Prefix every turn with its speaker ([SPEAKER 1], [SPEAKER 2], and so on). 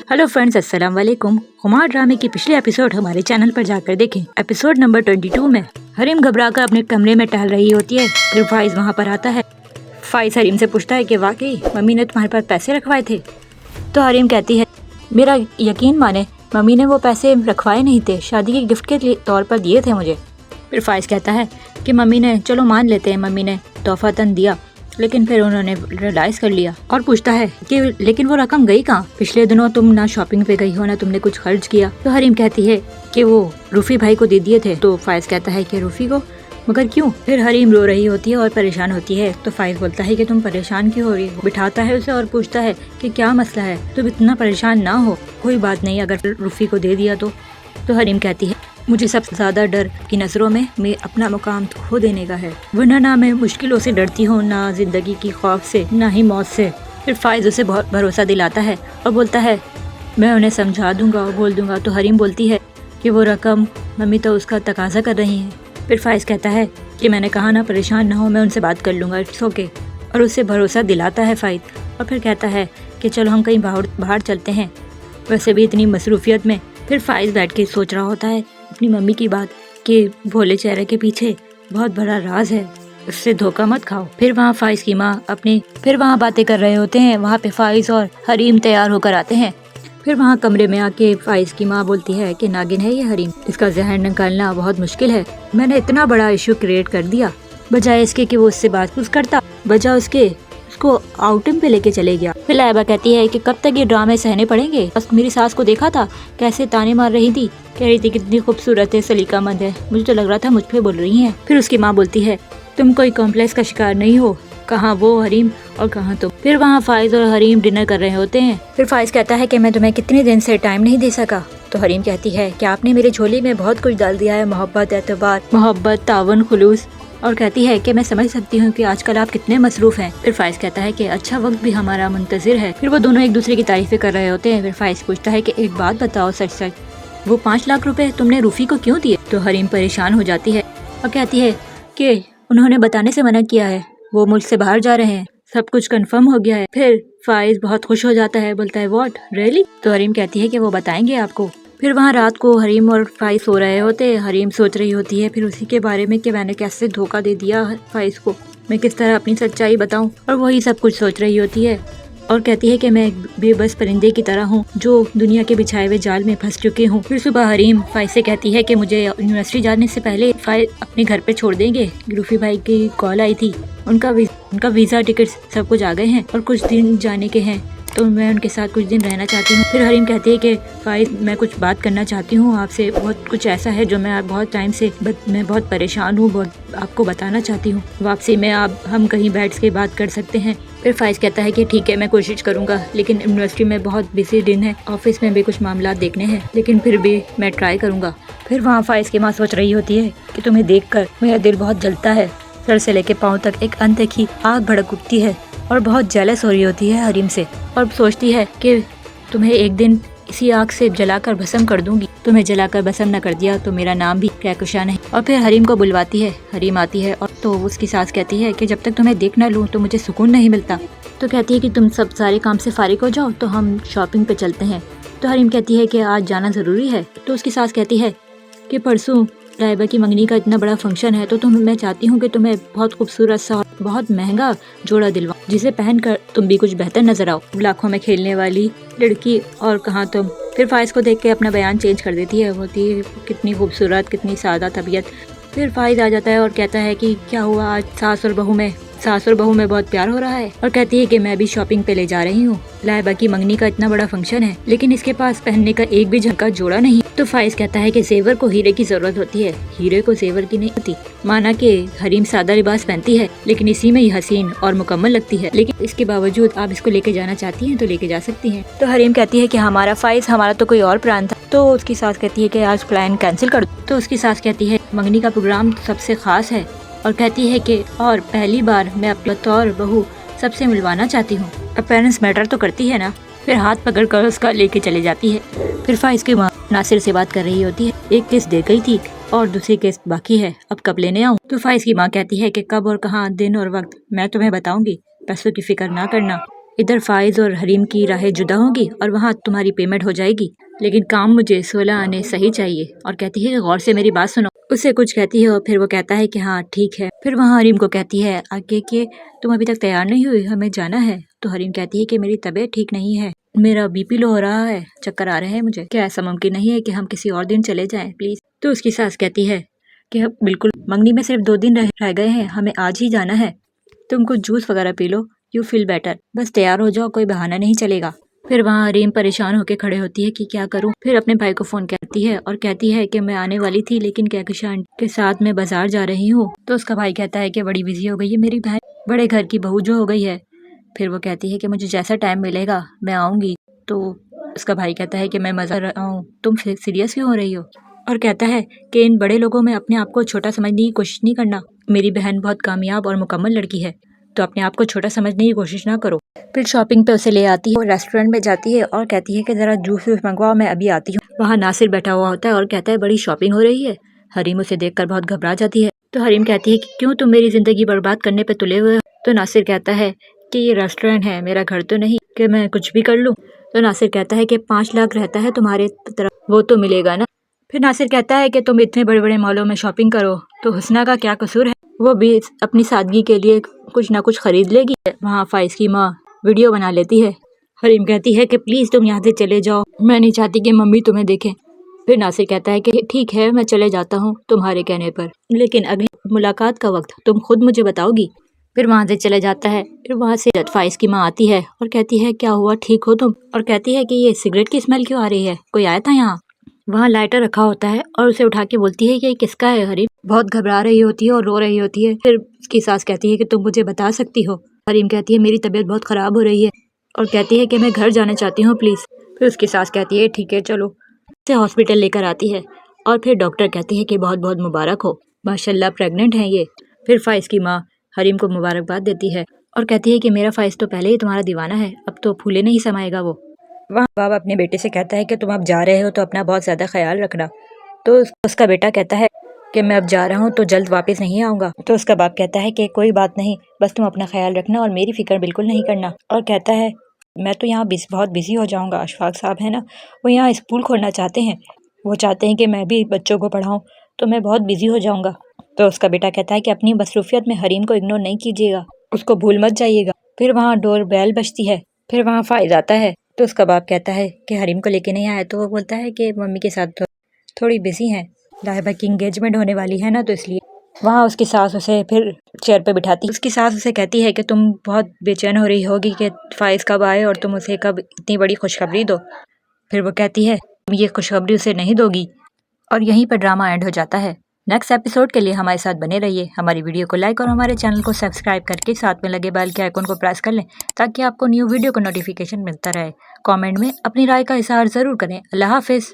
[SPEAKER 1] Hello friends, अस्सलाम वालेकुम। खुमार ड्रामे की पिछले एपिसोड हमारे चैनल पर जाकर देखें। एपिसोड नंबर 22 में हरीम घबराकर अपने कमरे में टहल रही होती है। फिर फाइज वहाँ पर आता है। फाइज हरीम से पूछता है कि वाकई मम्मी ने तुम्हारे पास पैसे रखवाए थे? तो हरीम कहती है, मेरा यकीन माने मम्मी ने वो पैसे रखवाए नहीं थे, शादी के गिफ्ट के तौर पर दिए थे मुझे। फिर फाइज कहता है कि मम्मी ने, चलो मान लेते हैं मम्मी ने तोहफातन दिया, लेकिन फिर उन्होंने रियलाइज कर लिया और पूछता है कि लेकिन वो रकम गई कहाँ? पिछले दिनों तुम ना शॉपिंग पे गई हो ना तुमने कुछ खर्च किया। तो हरीम कहती है कि वो रूफी भाई को दे दिए थे। तो फाइज कहता है कि रूफी को, मगर क्यों? फिर हरीम रो रही होती है और परेशान होती है। तो फाइज बोलता है कि तुम परेशान क्यों हो रही हो? बिठाता है उसे और पूछता है कि क्या मसला है, तुम इतना परेशान ना हो, कोई बात नहीं अगर रूफी को दे दिया तो हरीम कहती है, मुझे सबसे ज़्यादा डर की नज़रों में मैं अपना मुकाम खो देने का है, वरना ना मैं मुश्किलों से डरती हूँ, ना ज़िंदगी की खौफ से, ना ही मौत से। फिर फाइज उसे बहुत भरोसा दिलाता है और बोलता है मैं उन्हें समझा दूंगा और बोल दूंगा। तो हरीम बोलती है कि वो रकम मम्मी तो उसका तकाजा कर रही हैं। फिर फाइज कहता है कि मैंने कहा ना परेशान ना हो, मैं उनसे बात कर लूँगा, इट्स ओके। और उससे भरोसा दिलाता है फाइज। और फिर कहता है कि चलो हम कहीं बाहर चलते हैं, वैसे भी इतनी मसरूफियत में। फिर फाइज बैठ के सोच रहा होता है अपनी मम्मी की बात कि भोले चेहरे के पीछे बहुत बड़ा राज है, उससे धोखा मत खाओ। फिर वहाँ फाइज की माँ फिर वहाँ बातें कर रहे होते हैं। वहाँ पे फाइज और हरीम तैयार होकर आते हैं। फिर वहाँ कमरे में आके फाइज की माँ बोलती है कि नागिन है ये हरीम, इसका जहर निकालना बहुत मुश्किल है, मैंने इतना बड़ा इशू क्रिएट कर दिया, बजाय इसके कि वो उससे बात पूछ करता, बजाय उसको आउटिंग पे लेके चले गया। फिर लाइबा कहती है कि कब तक ये ड्रामे सहने पड़ेंगे? बस मेरी सास को देखा था कैसे ताने मार रही थी, कह रही थी कितनी खूबसूरत है, सलीकामंद है, मुझे तो लग रहा था मुझ पे बोल रही हैं। फिर उसकी माँ बोलती है तुम कोई कॉम्प्लेक्स का शिकार नहीं हो, कहाँ वो हरीम और कहाँ तुम। फिर वहाँ फाइज और हरीम डिनर कर रहे होते हैं। फिर फाइज कहता है कि मैं तुम्हें कितने दिन से टाइम नहीं दे सका। तो हरीम कहती है कि आपने मेरे झोली में बहुत कुछ डाल दिया है, मोहब्बत, एतबार, मोहब्बत, तावन, खुलूस। और कहती है कि मैं समझ सकती हूँ कि आजकल आप कितने मसरूफ हैं। फिर फाइज कहता है कि अच्छा वक्त भी हमारा मुंतजिर है। फिर वो दोनों एक दूसरे की तारीफें कर रहे होते हैं। फिर फाइज पूछता है कि एक बात बताओ सच वो 5 लाख रुपए तुमने रूफी को क्यों दिए? तो हरीम परेशान हो जाती है और कहती है कि उन्होंने बताने से मना किया है, वो मुल्क से बाहर जा रहे हैं, सब कुछ कंफर्म हो गया है। फिर फाइज बहुत खुश हो जाता है, बोलता है व्हाट रियली? तो हरीम कहती है कि वो बताएंगे आपको। फिर वहाँ रात को हरीम और फाइज सो रहे होते हैं। हरीम सोच रही होती है फिर उसी के बारे में कि मैंने कैसे धोखा दे दिया फाइज को, मैं किस तरह अपनी सच्चाई बताऊं, और वही सब कुछ सोच रही होती है और कहती है कि मैं एक बेबस परिंदे की तरह हूँ जो दुनिया के बिछाए हुए जाल में फंस चुकी हूँ। फिर सुबह हरीम फाइज से कहती है कि मुझे यूनिवर्सिटी जाने से पहले फाइज अपने घर पे छोड़ देंगे। रूफी भाई की कॉल आई थी, उनका वीज़ा, टिकट सब कुछ आ गए हैं और कुछ दिन जाने के हैं, तो मैं उनके साथ कुछ दिन रहना चाहती हूँ। फिर हरीम कहती है कि फाइज मैं कुछ बात करना चाहती हूँ आपसे, बहुत कुछ ऐसा है जो मैं बहुत टाइम से मैं बहुत परेशान हूँ, बहुत आपको बताना चाहती हूँ, वापसी में हम कहीं बैठ के बात कर सकते हैं। फिर फाइज कहता है कि ठीक है मैं कोशिश करूँगा, लेकिन यूनिवर्सिटी में बहुत बिजी दिन है, ऑफिस में भी कुछ मामला देखने हैं, लेकिन फिर भी मैं ट्राई करूँगा। फिर वहाँ फाइज की माँ सोच रही होती है कि तुम्हें देखकर मेरा दिल बहुत जलता है, सर से लेके पाँव तक एक अनदेखी आग भड़क उठती है और बहुत जेलस हो रही होती है हरीम से, और सोचती है कि तुम्हें एक दिन इसी आग से जलाकर भस्म कर दूंगी, तुम्हें जलाकर भस्म न कर दिया तो मेरा नाम भी कहकशा नहीं। और फिर हरीम को बुलवाती है। हरीम आती है और तो उसकी सास कहती है कि जब तक तुम्हें देख न लूँ तो मुझे सुकून नहीं मिलता। तो कहती है कि तुम सब सारे काम से फारिग हो जाओ तो हम शॉपिंग पे चलते हैं। तो हरीम कहती है कि आज जाना ज़रूरी है। तो उसकी सास कहती है कि परसों लाइबा की मंगनी का इतना बड़ा फंक्शन है, तो मैं चाहती हूँ कि तुम्हें बहुत खूबसूरत सा बहुत महंगा जोड़ा दिलवा, जिसे पहनकर तुम भी कुछ बेहतर नजर आओ, लाखों में खेलने वाली लड़की और कहाँ तुम। फिर फाइज को देख के अपना बयान चेंज कर देती है, होती है कितनी खूबसूरत, कितनी सादा तबीयत। फिर फाइज आ जाता है और कहता है कि क्या हुआ आज सास और बहू में बहुत प्यार हो रहा है, और कहती है कि मैं भी शॉपिंग पे ले जा रही हूँ, लाइबा की मंगनी का इतना बड़ा फंक्शन है, लेकिन इसके पास पहनने का एक भी झक्का जोड़ा नहीं। तो फाइज कहता है कि जेवर को हीरे की जरूरत होती है, हीरे को जेवर की नहीं होती। माना कि हरीम सादा लिबास पहनती है, लेकिन इसी में ही हसीन और मुकम्मल लगती है, लेकिन इसके बावजूद आप इसको लेके जाना चाहती हैं तो लेके जा सकती हैं। तो हरीम कहती है कि हमारा तो कोई और प्लान था। तो उसकी सास कहती है कि आज प्लान कैंसिल कर दो। तो उसकी सास कहती है मंगनी का प्रोग्राम सबसे खास है, और कहती है कि और पहली बार मैं अपने तौर बहू सबसे मिलवाना चाहती हूँ, अपेरेंस मैटर तो करती है ना। फिर हाथ पकड़कर उसका लेके चले जाती है। फिर फाइज की माँ नासिर से बात कर रही होती है, एक किस्त दे गई थी और दूसरी किस्त बाकी है, अब कब लेने आऊँ? तो फाइज की माँ कहती है कि कब और कहाँ, दिन और वक्त मैं तुम्हें बताऊंगी, पैसों की फिक्र ना करना। ادھر فائز اور حریم کی راہیں جدا ہوں گی اور وہاں تمہاری پیمنٹ ہو جائے گی، لیکن کام مجھے 16 آنے صحیح چاہیے۔ اور کہتی ہے کہ غور سے میری بات سنو، اسے کچھ کہتی ہے اور پھر وہ کہتا ہے کہ ہاں ٹھیک ہے۔ پھر وہاں حریم کو کہتی ہے آگے کہ تم ابھی تک تیار نہیں ہوئی، ہمیں جانا ہے۔ تو حریم کہتی ہے کہ میری طبیعت ٹھیک نہیں ہے، میرا بی پی لو ہو رہا ہے، چکر آ رہے ہیں مجھے، کیا ایسا ممکن نہیں ہے کہ ہم کسی اور دن چلے جائیں پلیز؟ تو اس کی ساس کہتی ہے کہ بالکل، منگنی میں صرف 2 دن رہ گئے ہیں، ہمیں آج ہی جانا ہے، تم کچھ جوس وغیرہ پی لو، یو فیل بیٹر، بس تیار ہو جاؤ، کوئی بہانہ نہیں چلے گا۔ پھر وہاں حریم پریشان ہو کے کھڑے ہوتی ہے کہ کیا کروں۔ پھر اپنے بھائی کو فون کرتی ہے اور کہتی ہے کہ میں آنے والی تھی لیکن کہکشان کے ساتھ میں بازار جا رہی ہوں۔ تو اس کا بھائی کہتا ہے کہ بڑی بزی ہو گئی ہے میری بہن، بڑے گھر کی بہو جو ہو گئی ہے۔ پھر وہ کہتی ہے کہ مجھے جیسا ٹائم ملے گا میں آؤں گی۔ تو اس کا بھائی کہتا ہے کہ میں مزہ رہا ہوں، تم سیریس کیوں ہو رہی ہو؟ اور کہتا ہے کہ ان بڑے لوگوں میں اپنے آپ کو چھوٹا سمجھنے کی کوشش نہیں کرنا، میری بہن بہت کامیاب اور مکمل لڑکی ہے، تو اپنے آپ کو چھوٹا سمجھنے کی کوشش نہ کرو۔ پھر شاپنگ پہ اسے لے آتی ہے اور ریسٹورینٹ میں جاتی ہے اور کہتی ہے کہ ذرا جوس منگواؤ، میں ابھی آتی ہوں۔ وہاں ناصر بیٹھا ہوا ہوتا ہے اور کہتا ہے بڑی شاپنگ ہو رہی ہے۔ حریم اسے دیکھ کر بہت گھبرا جاتی ہے۔ تو حریم کہتی ہے کہ کیوں تم میری زندگی برباد کرنے پہ تلے ہوئے ہو؟ تو ناصر کہتا ہے کہ یہ ریسٹورینٹ ہے، میرا گھر تو نہیں کہ میں کچھ بھی کر لوں۔ تو ناصر کہتا ہے کہ 5 لاکھ رہتا ہے تمہارے طرف، وہ تو ملے گا نا۔ پھر ناصر کہتا ہے کہ تم اتنے بڑے بڑے مالوں میں شاپنگ کرو تو حسنہ کا کیا قصور ہے، وہ بھی اپنی سادگی کے لیے کچھ نہ کچھ خرید لے گی۔ وہاں فائز کی ماں ویڈیو بنا لیتی ہے۔ حریم کہتی ہے کہ پلیز تم یہاں سے چلے جاؤ، میں نہیں چاہتی کہ ممی تمہیں دیکھیں۔ پھر ناصر کہتا ہے کہ ٹھیک ہے میں چلے جاتا ہوں تمہارے کہنے پر، لیکن اگلی ملاقات کا وقت تم خود مجھے بتاؤ گی۔ پھر وہاں سے چلے جاتا ہے۔ پھر وہاں سے فائز کی ماں آتی ہے اور کہتی ہے کیا ہوا، ٹھیک ہو تم؟ اور کہتی ہے کہ یہ سگریٹ کی اسمیل کیوں آ رہی ہے، کوئی آیا تھا یہاں؟ وہاں لائٹر رکھا ہوتا ہے اور اسے اٹھا کے بولتی ہے کہ یہ کس کا ہے؟ حریم بہت گھبرا رہی ہوتی ہے اور رو رہی ہوتی ہے۔ پھر اس کی ساس کہتی ہے کہ تم مجھے بتا سکتی ہو؟ حریم کہتی ہے میری طبیعت بہت خراب ہو رہی ہے اور کہتی ہے کہ میں گھر جانا چاہتی ہوں پلیز۔ پھر اس کی ساس کہتی ہے ٹھیک ہے چلو، اسے ہاسپٹل لے کر آتی ہے اور پھر ڈاکٹر کہتی ہے کہ بہت بہت مبارک ہو، ماشاءاللہ پریگننٹ ہیں یہ۔ پھر فائز کی ماں حریم کو مبارکباد دیتی ہے اور کہتی ہے کہ میرا فائز تو پہلے ہی تمہارا دیوانہ ہے، اب تو پھولے نہیں سمائے گا وہ۔ وہاں باپ اپنے بیٹے سے کہتا ہے کہ تم اب جا رہے ہو تو اپنا بہت زیادہ خیال رکھنا۔ تو اس کا بیٹا کہتا ہے کہ میں اب جا رہا ہوں تو جلد واپس نہیں آؤں گا۔ تو اس کا باپ کہتا ہے کہ کوئی بات نہیں، بس تم اپنا خیال رکھنا اور میری فکر بالکل نہیں کرنا۔ اور کہتا ہے میں تو یہاں بہت بزی ہو جاؤں گا، اشفاق صاحب ہیں نا، وہ یہاں اسکول کھولنا چاہتے ہیں، وہ چاہتے ہیں کہ میں بھی بچوں کو پڑھاؤں، تو میں بہت بزی ہو جاؤں گا۔ تو اس کا بیٹا کہتا ہے کہ اپنی مصروفیت میں حریم کو اگنور نہیں کیجیے گا، اس کو بھول مت جائیے گا۔ پھر وہاں ڈور بیل بجتی ہے۔ پھر وہاں فائز آتا ہے تو اس کا باپ کہتا ہے کہ حریم کو لے کے نہیں آیا، تو وہ بولتا ہے کہ ممی کے ساتھ تھوڑی بزی ہیں، لاہبہ کی انگیجمنٹ ہونے والی ہے نا، تو اس لیے۔ وہاں اس کی ساس اسے پھر چیئر پہ بٹھاتی، اس کی ساس اسے کہتی ہے کہ تم بہت بے چین ہو رہی ہوگی کہ فائز کب آئے اور تم اسے کب اتنی بڑی خوشخبری دو۔ پھر وہ کہتی ہے تم یہ خوشخبری اسے نہیں دو گی، اور یہیں پر ڈرامہ اینڈ ہو جاتا ہے۔ نیکسٹ ایپیسوڈ کے لیے ہمارے ساتھ بنے رہیے، ہماری ویڈیو کو لائک اور ہمارے چینل کو سبسکرائب کر کے ساتھ میں لگے بیل کے آئیکن کو پریس کر لیں تاکہ آپ کو نیو ویڈیو کا نوٹیفیکیشن ملتا رہے۔ کامنٹ میں اپنی رائے کا اظہار ضرور کریں۔ اللہ حافظ۔